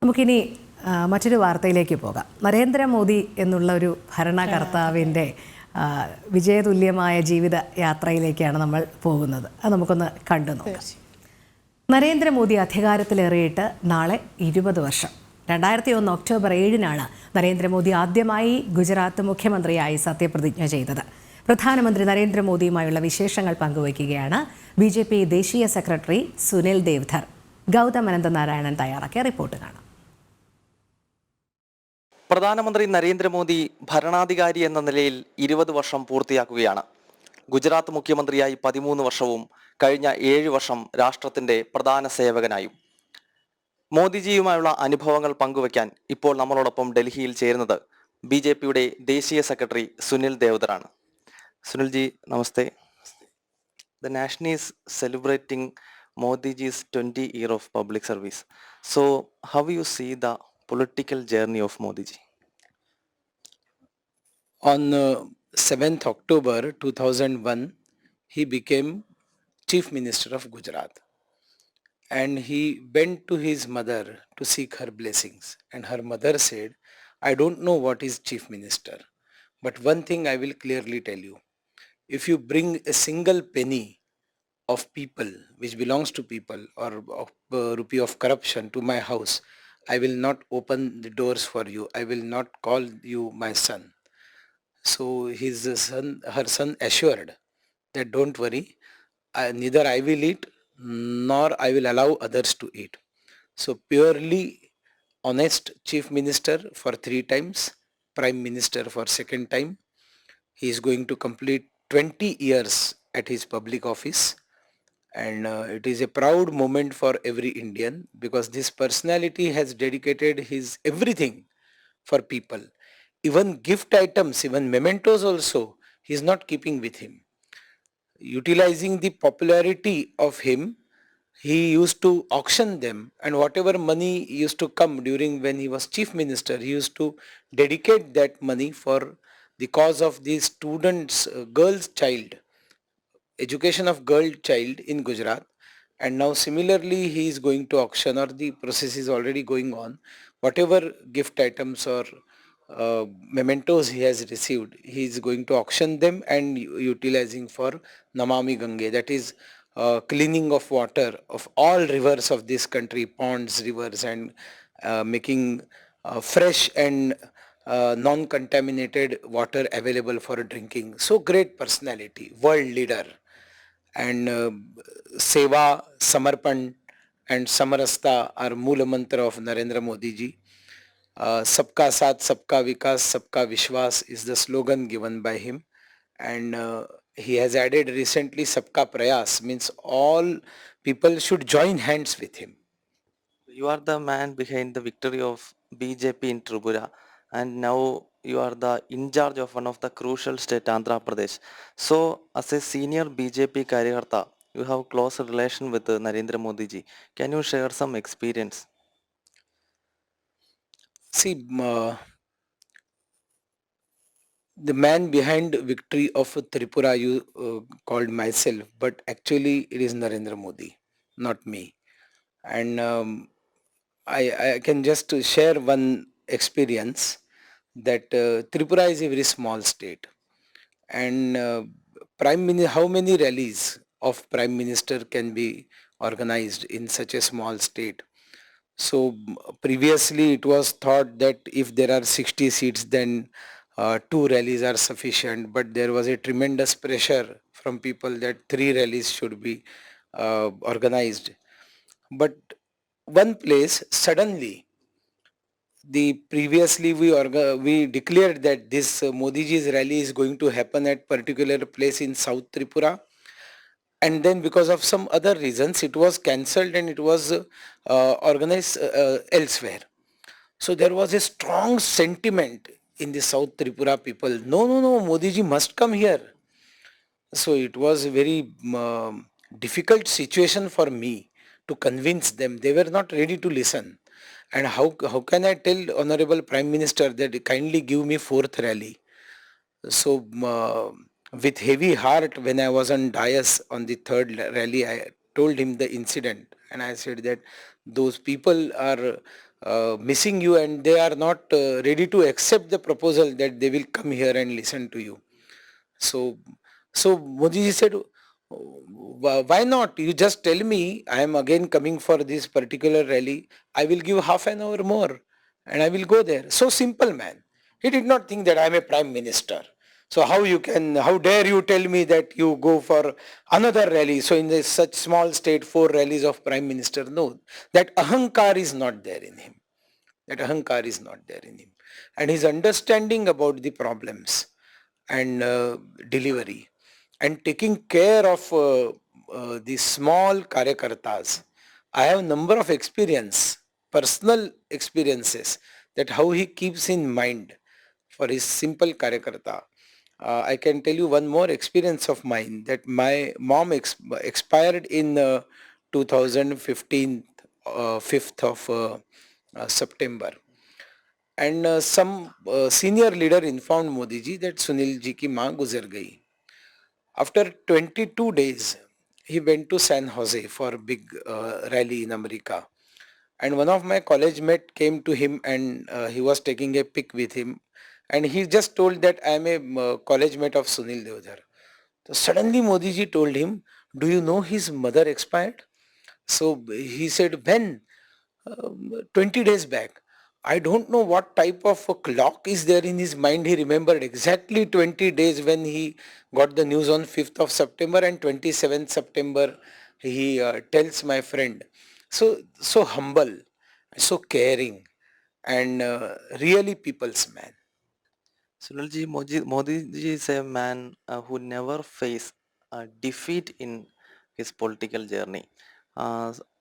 നമുക്കിനി മറ്റൊരു വാർത്തയിലേക്ക് പോകാം. നരേന്ദ്രമോദി എന്നുള്ള ഒരു ഭരണകർത്താവിൻ്റെ വിജയതുല്യമായ ജീവിത യാത്രയിലേക്കാണ് നമ്മൾ പോകുന്നത്. അത് നമുക്കൊന്ന് കണ്ടു നോക്കാം. നരേന്ദ്രമോദി അധികാരത്തിലേറിയിട്ട് നാളെ 20 വർഷം. 2001 ഒക്ടോബർ 7-നാണ് നരേന്ദ്രമോദി ആദ്യമായി ഗുജറാത്ത് മുഖ്യമന്ത്രിയായി സത്യപ്രതിജ്ഞ ചെയ്തത്. പ്രധാനമന്ത്രി നരേന്ദ്രമോദിയുമായുള്ള വിശേഷങ്ങൾ പങ്കുവയ്ക്കുകയാണ് BJP ദേശീയ സെക്രട്ടറി സുനിൽ ദേവ്ധർ. ഗൗതം അനന്തനാരായണൻ തയ്യാറാക്കിയ റിപ്പോർട്ട് കാണാം. പ്രധാനമന്ത്രി നരേന്ദ്രമോദി ഭരണാധികാരി എന്ന നിലയിൽ 20 വർഷം പൂർത്തിയാക്കുകയാണ്. ഗുജറാത്ത് മുഖ്യമന്ത്രിയായി 13 വർഷവും കഴിഞ്ഞ 7 വർഷം രാഷ്ട്രത്തിന്റെ പ്രധാന സേവകനായും. മോദിജിയുമായുള്ള അനുഭവങ്ങൾ പങ്കുവയ്ക്കാൻ ഇപ്പോൾ നമ്മളോടൊപ്പം ഡൽഹിയിൽ ചേരുന്നത് BJPയുടെ ദേശീയ സെക്രട്ടറി സുനിൽ ദേവ്ധറാണ്. സുനിൽജി, നമസ്തേ. The nation is celebrating Modiji's 20 year of public service. So, how you see the political journey of Modiji? On 7th October 2001, he became Chief Minister of Gujarat. And he went to his mother to seek her blessings. And her mother said, I don't know what is Chief Minister, but one thing I will clearly tell you. If you bring a single penny of people, which belongs to people, or of rupee of corruption to my house, I will not open the doors for you. I will not call you my son. So her son assured that don't worry, neither I will eat nor I will allow others to eat. So purely honest Chief Minister for 3 times, Prime Minister for 2nd time. He is going to complete 20 years at his public office. And it is a proud moment for every Indian because this personality has dedicated his everything for people. Even gift items, even mementos also, he is not keeping with him. Utilizing the popularity of him, he used to auction them, and whatever money used to come during when he was chief minister, he used to dedicate that money for the cause of the students, girl's child, education of girl child in Gujarat. And now similarly he is going to auction, or the process is already going on, whatever gift items or mementos he has received, he is going to auction them and utilizing for Namami Gange, that is cleaning of water of all rivers of this country, ponds, rivers, and making fresh and non-contaminated water available for drinking. So great personality, world leader. And Seva, Samarpan and Samarasta are Moola Mantra of Narendra Modi ji. Sabka Saath, Sabka Vikas, Sabka Vishwas is the slogan given by him. And he has added recently Sabka Prayas, means all people should join hands with him. You are the man behind the victory of BJP in Tripura, and now you are the in charge of one of the crucial state, Andhra Pradesh. So, as a senior BJP Karyakarta, you have close relation with Narendra Modi ji. Can you share some experience? See, the man behind victory of Tripura, you called myself, but actually it is Narendra Modi, not me. And I can just share one experience that Tripura is a very small state, and how many rallies of Prime Minister can be organized in such a small state? So previously it was thought that if there are 60 seats, then 2 rallies are sufficient, but there was a tremendous pressure from people that 3 rallies should be organized. But one place suddenly, we declared that this Modi ji's rally is going to happen at particular place in South Tripura, and then because of some other reasons it was cancelled and it was organized elsewhere. So there was a strong sentiment in the South Tripura people, no, Modi ji must come here. So it was a very difficult situation for me to convince them. They were not ready to listen. And how can I tell Honorable Prime Minister that kindly give me 4th rally? So with heavy heart, when I was on dais on the 3rd rally, I told him the incident, and I said that those people are missing you, and they are not ready to accept the proposal that they will come here and listen to you. So, so Modi ji said, Why not? You just tell me I am again coming for this particular rally. I will give half an hour more and I will go there." So simple, man. He did not think that I am a prime minister. So how dare you tell me that you go for another rally? So in such small state, 4 rallies of prime minister. No, that ahankar is not there in him. That ahankar is not there in him. And his understanding about the problems and delivery and taking care of the small karyakartas. I have number of personal experiences, that how he keeps in mind for his simple karyakarta. I can tell you one more experience of mine, that my mom expired in 2015, 5th of September. And some senior leader informed Modi ji that Sunil ji ki maa guzar gayi. After 22 days, he went to San Jose for a big rally in America. And one of my college mate came to him, and he was taking a pic with him. And he just told that I am a college mate of Sunil Devdar. So suddenly Modi ji told him, "Do you know his mother expired?" So he said, "When?" 20 days back. I don't know what type of a clock is there in his mind. He remembered exactly 20 days when he got the news on 5th of September, and 27th September he tells my friend. So humble, so caring, and really people's man. Sunilji, Modi ji is a man who never faced defeat in his political journey.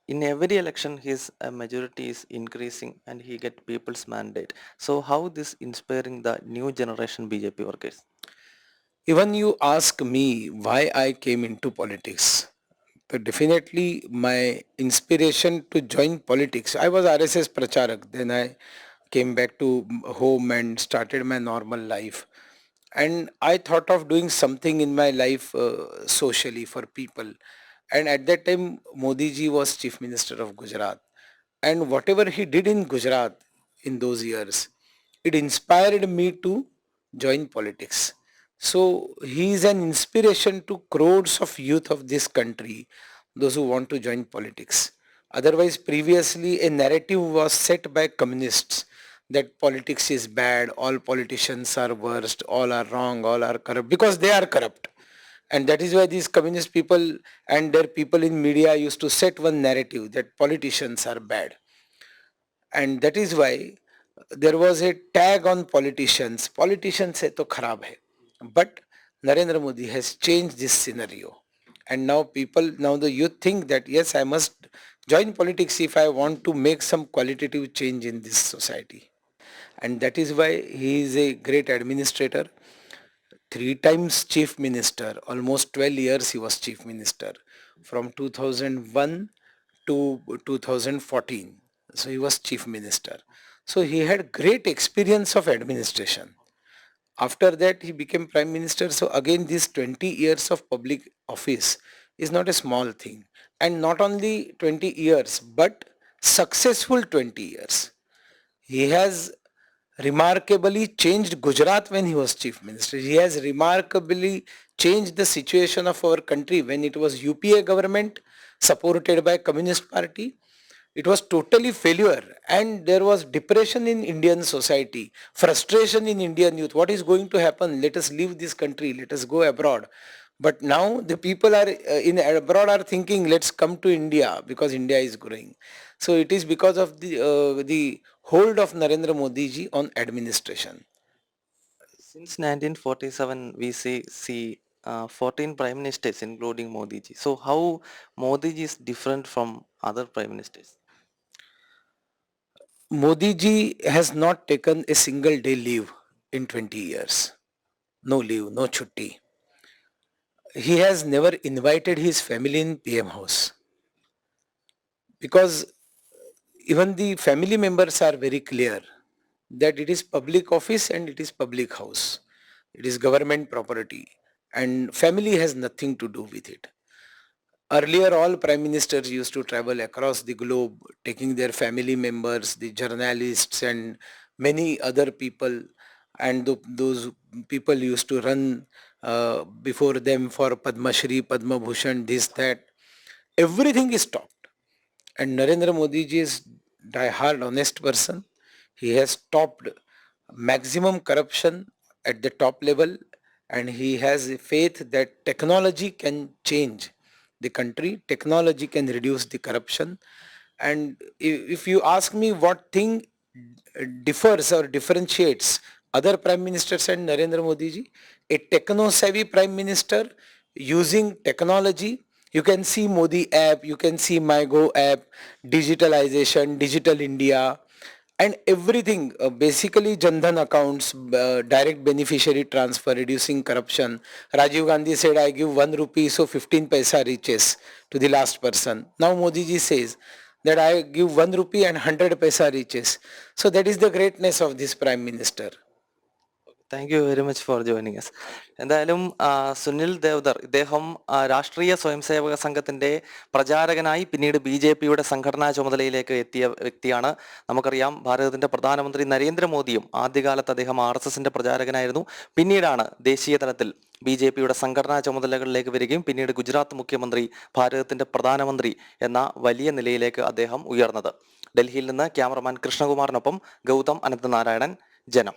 In every election, his majority is increasing and he get people's mandate. So how this inspiring the new generation BJP workers? Even you ask me why I came into politics. So definitely my inspiration to join politics. I was RSS Pracharak. Then I came back to home and started my normal life. And I thought of doing something in my life socially for people. And at that time, Modi ji was Chief Minister of Gujarat. And whatever he did in Gujarat in those years, it inspired me to join politics. So he is an inspiration to crores of youth of this country, those who want to join politics. Otherwise, previously a narrative was set by communists that politics is bad, all politicians are worst, all are wrong, all are corrupt, because they are corrupt. And that is why these communist people and their people in media used to set one narrative that politicians are bad. And that is why there was a tag on politicians. Politicians hai to kharab hai. But Narendra Modi has changed this scenario. And now the youth think that yes, I must join politics if I want to make some qualitative change in this society. And that is why he is a great administrator, 3 times chief minister, almost 12 years he was chief minister, from 2001 to 2014. So he was chief minister. So he had great experience of administration. After that he became prime minister. So again, this 20 years of public office is not a small thing. And not only 20 years, but successful 20 years. He has remarkably changed Gujarat when he was chief minister. He has remarkably changed the situation of our country when it was UPA government supported by Communist Party. It was totally failure, and there was depression in Indian society, frustration in Indian youth. What is going to happen? Let us leave this country, let us go abroad. But now the people are in abroad are thinking, let's come to India because India is growing. So it is because of the hold of Narendra Modi ji on administration. Since 1947, we see 14 prime ministers, including Modi ji. So how Modi ji is different from other prime ministers? Modi ji has not taken a single day leave in 20 years. No leave, no chutti. He has never invited his family in PM house, because even the family members are very clear that it is public office and it is public house. It is government property and family has nothing to do with it. Earlier, all prime ministers used to travel across the globe, taking their family members, the journalists, and many other people, and those people used to run before them for Padma Shri, Padma Bhushan, this, that. Everything is stopped. And Narendra Modi ji is die-hard honest person. He has stopped maximum corruption at the top level, and he has a faith that technology can change the country, technology can reduce the corruption. And if you ask me what thing differs or differentiates other prime ministers and Narendra Modi ji, a techno-savvy prime minister using technology. You can see Modi app, you can see MyGo app, digitalization, Digital India, and everything. Basically, Jandhan accounts, direct beneficiary transfer, reducing corruption. Rajiv Gandhi said, I give 1 rupee, so 15 paisa reaches to the last person. Now Modi ji says that I give 1 rupee and 100 paisa reaches. So that is the greatness of this prime minister. Thank you very much for joining S. എന്തായാലും സുനിൽ ദേവ്ദർ ഇദ്ദേഹം രാഷ്ട്രീയ സ്വയംസേവക സംഘത്തിന്റെ പ്രചാരകനായി പിന്നീട് BJPയുടെ സംഘടനാ ചുമതലയിലേക്ക് എത്തിയ വ്യക്തിയാണ്. നമുക്കറിയാം ഭാരതത്തിന്റെ പ്രധാനമന്ത്രി നരേന്ദ്രമോദിയും ആദ്യകാലത്ത് അദ്ദേഹം RSSന്റെ പ്രചാരകനായിരുന്നു. പിന്നീടാണ് ദേശീയ തലത്തിൽ BJPയുടെ സംഘടനാ ചുമതലകളിലേക്ക് വരികയും പിന്നീട് ഗുജറാത്ത് മുഖ്യമന്ത്രി, ഭാരതത്തിന്റെ പ്രധാനമന്ത്രി എന്ന വലിയ നിലയിലേക്ക് അദ്ദേഹം ഉയർന്നത്. ഡൽഹിയിൽ നിന്ന് ക്യാമറമാൻ കൃഷ്ണകുമാറിനൊപ്പം ഗൗതം അനന്തനാരായണൻ, ജനം.